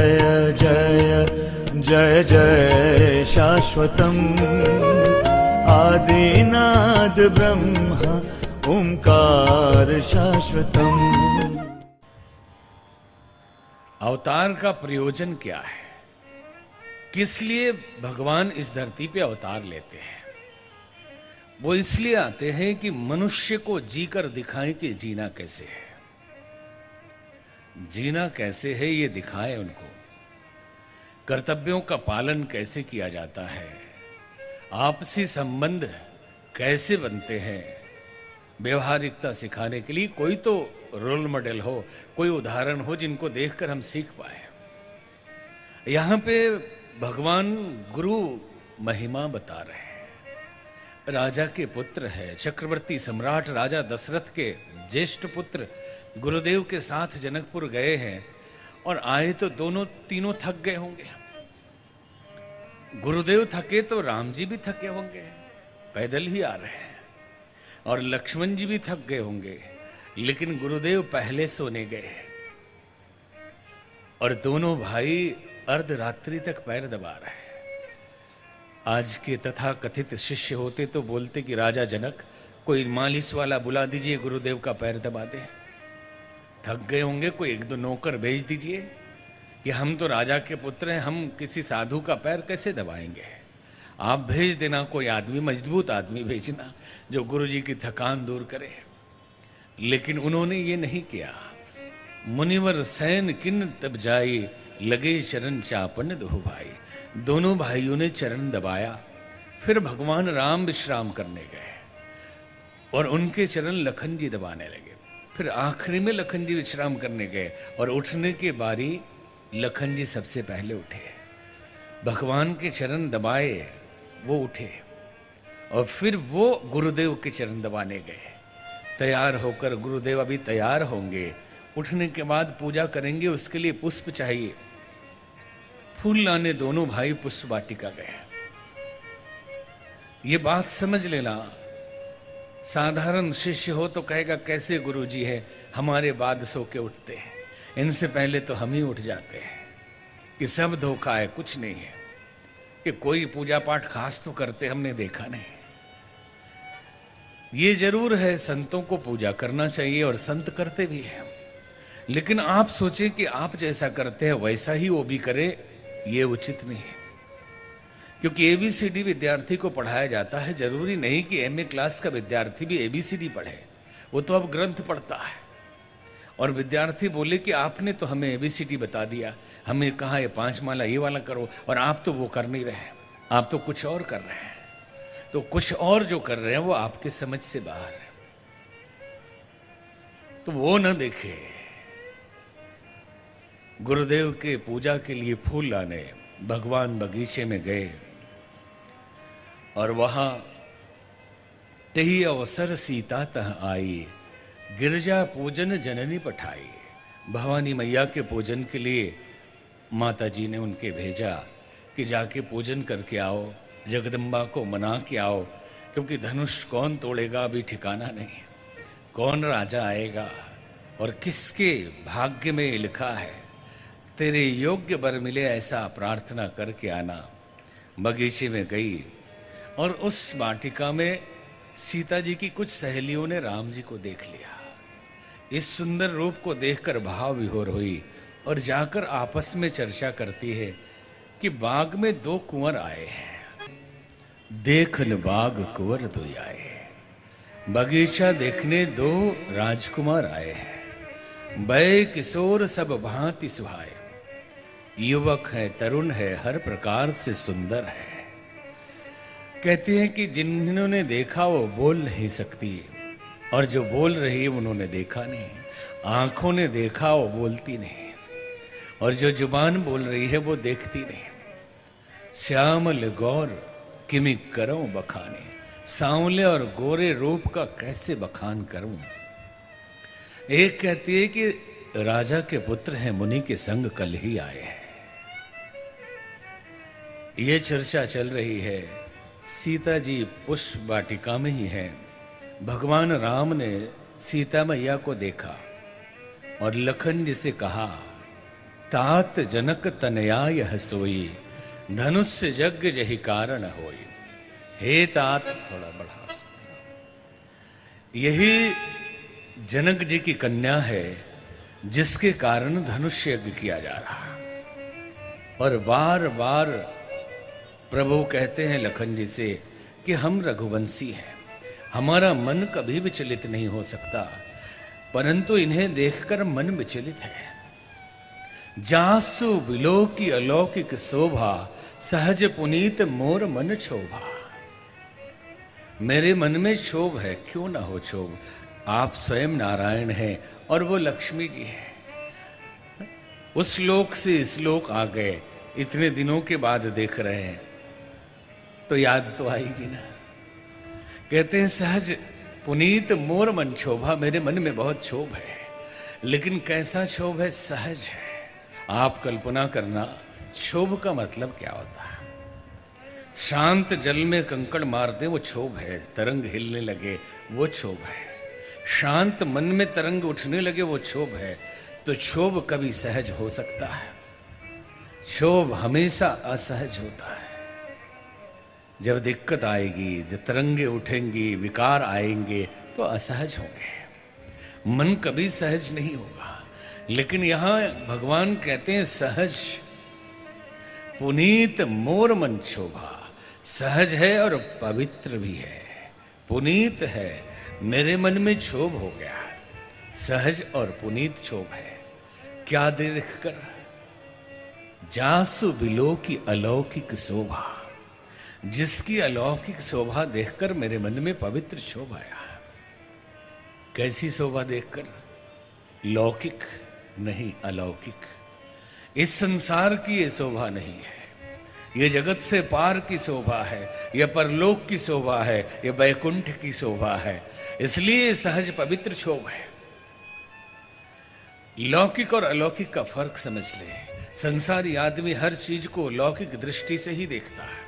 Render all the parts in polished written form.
जय जय जय जय शाश्वतम् आदिनाद ब्रह्म ओंकार शाश्वतम्। अवतार का प्रयोजन क्या है? किस लिए भगवान इस धरती पे अवतार लेते हैं? वो इसलिए आते हैं कि मनुष्य को जीकर दिखाएं कि जीना कैसे है, जीना कैसे है ये दिखाएं उनको, कर्तव्यों का पालन कैसे किया जाता है, आपसी संबंध कैसे बनते हैं, व्यवहारिकता सिखाने के लिए कोई तो रोल मॉडल हो, कोई उदाहरण हो जिनको देखकर हम सीख पाए। यहां पे भगवान गुरु महिमा बता रहे हैं। राजा के पुत्र है, चक्रवर्ती सम्राट राजा दशरथ के ज्येष्ठ पुत्र गुरुदेव के साथ जनकपुर गए हैं और आए तो दोनों तीनों थक गए होंगे। गुरुदेव थके तो राम जी भी थके होंगे, पैदल ही आ रहे हैं, और लक्ष्मण जी भी थक गए होंगे, लेकिन गुरुदेव पहले सोने गए और दोनों भाई अर्धरात्रि तक पैर दबा रहे हैं। आज के तथा कथित शिष्य होते तो बोलते कि राजा जनक, कोई मालिश वाला बुला दीजिए, गुरुदेव का पैर दबा दे। थक गए होंगे, कोई एक दो नौकर भेज दीजिए, कि हम तो राजा के पुत्र हैं, हम किसी साधु का पैर कैसे दबाएंगे। आप भेज देना, कोई आदमी, मजबूत आदमी भेजना जो गुरु जी की थकान दूर करे। लेकिन उन्होंने ये नहीं किया। मुनिवर सैन किन तब जाई, लगे चरण चापन दो भाई। दोनों भाइयों ने चरण दबाया। फिर भगवान राम विश्राम करने गए और उनके चरण लखन जी दबाने लगे। फिर आखिरी में लखन जी विश्राम करने गए और उठने की बारी लखन जी सबसे पहले उठे। भगवान के चरण दबाए, वो उठे और फिर वो गुरुदेव के चरण दबाने गए। तैयार होकर गुरुदेव अभी तैयार होंगे, उठने के बाद पूजा करेंगे, उसके लिए पुष्प चाहिए। फूल लाने दोनों भाई पुष्प वाटिका गए। ये बात समझ लेना, साधारण शिष्य हो तो कहेगा कैसे गुरुजी है, हमारे बाद सो के उठते हैं, इनसे पहले तो हम ही उठ जाते हैं, कि सब धोखा है, कुछ नहीं है, कि कोई पूजा पाठ खास तो करते हमने देखा नहीं। ये जरूर है, संतों को पूजा करना चाहिए और संत करते भी हैं, लेकिन आप सोचें कि आप जैसा करते हैं वैसा ही वो भी करे, ये उचित नहीं है। क्योंकि एबीसीडी विद्यार्थी को पढ़ाया जाता है, जरूरी नहीं कि एमए क्लास का विद्यार्थी भी एबीसीडी पढ़े, वो तो अब ग्रंथ पढ़ता है। और विद्यार्थी बोले कि आपने तो हमें एबीसीडी बता दिया, हमें कहा ये 5 माला ये वाला करो, और आप तो वो कर नहीं रहे, आप तो कुछ और कर रहे हैं। तो कुछ और जो कर रहे हैं वो आपके समझ से बाहर है, तो वो न देखे। गुरुदेव के पूजा के लिए फूल लाने भगवान बगीचे में गए और वहां तही अवसर सीता तह आई, गिरजा पूजन जननी पठाई। भवानी मैया के पूजन के लिए माता जी ने उनके भेजा कि जाके पूजन करके आओ, जगदम्बा को मना के आओ, क्योंकि धनुष कौन तोड़ेगा अभी ठिकाना नहीं, कौन राजा आएगा और किसके भाग्य में लिखा है, तेरे योग्य वर मिले ऐसा प्रार्थना करके आना। बगीचे में गई और उस वाटिका में सीता जी की कुछ सहेलियों ने राम जी को देख लिया। इस सुंदर रूप को देखकर भाव विभोर हुई और जाकर आपस में चर्चा करती है कि बाग में 2 कुंवर आए हैं, देखन बाग कुंवर दो आए। बगीचा देखने 2 राजकुमार आए हैं, बै किशोर सब भांति सुहाए। युवक है, तरुण है, हर प्रकार से सुंदर है। कहते हैं कि जिन्होंने देखा वो बोल नहीं सकती, और जो बोल रही है उन्होंने देखा नहीं। आंखों ने देखा वो बोलती नहीं, और जो जुबान बोल रही है वो देखती नहीं। श्यामल गौर किमि करूं बखाने, सांवले और गोरे रूप का कैसे बखान करूं। एक कहती है कि राजा के पुत्र हैं, मुनि के संग कल ही आए हैं। ये चर्चा चल रही है। सीता जी पुष्प वाटिका में ही है। भगवान राम ने सीता मैया को देखा और लखन जी से कहा, तात जनक तनया यह सोई, धनुष्य यज्ञ जहि कारण होई। हे तात, थोड़ा बढ़ा सकते, यही जनक जी की कन्या है जिसके कारण धनुष यज्ञ किया जा रहा है। और बार बार प्रभु कहते हैं लखन जी से कि हम रघुवंशी हैं, हमारा मन कभी विचलित नहीं हो सकता, परंतु इन्हें देखकर मन विचलित है। जासु विलो की अलौकिक शोभा, सहज पुनीत मोर मन क्षोभा। मेरे मन में क्षोभ है, क्यों ना हो क्षोभ, आप स्वयं नारायण हैं और वो लक्ष्मी जी है। उस लोक से इस लोक आ गए, इतने दिनों के बाद देख रहे हैं तो याद तो आएगी ना। कहते हैं सहज पुनीत मोर मन क्षोभा, मेरे मन में बहुत क्षोभ है, लेकिन कैसा क्षोभ है, सहज है। आप कल्पना करना क्षोभ का मतलब क्या होता है। शांत जल में कंकड़ मार दे वो क्षोभ है, तरंग हिलने लगे वो क्षोभ है। शांत मन में तरंग उठने लगे वो क्षोभ है। तो क्षोभ कभी सहज हो सकता है? क्षोभ हमेशा असहज होता है। जब दिक्कत आएगी, जब तरंगे उठेंगी, विकार आएंगे तो असहज होंगे, मन कभी सहज नहीं होगा। लेकिन यहां भगवान कहते हैं सहज पुनीत मोर मन क्षोभा, सहज है और पवित्र भी है, पुनीत है। मेरे मन में क्षोभ हो गया, सहज और पुनीत क्षोभ है। क्या देखकर? जासु बिलो की अलौकिक शोभा, जिसकी अलौकिक शोभा देखकर मेरे मन में पवित्र क्षोभ आया। कैसी शोभा देखकर? लौकिक नहीं, अलौकिक। इस संसार की ये शोभा नहीं है, ये जगत से पार की शोभा है, यह परलोक की शोभा है, यह वैकुंठ की शोभा है। इसलिए सहज पवित्र क्षोभ है। लौकिक और अलौकिक का फर्क समझ ले। संसारी आदमी हर चीज को लौकिक दृष्टि से ही देखता है।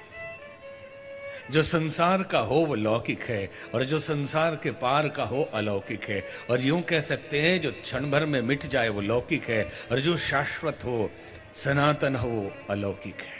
जो संसार का हो वो लौकिक है, और जो संसार के पार का हो अलौकिक है। और यूं कह सकते हैं जो क्षण भर में मिट जाए वो लौकिक है, और जो शाश्वत हो, सनातन हो, वो अलौकिक है।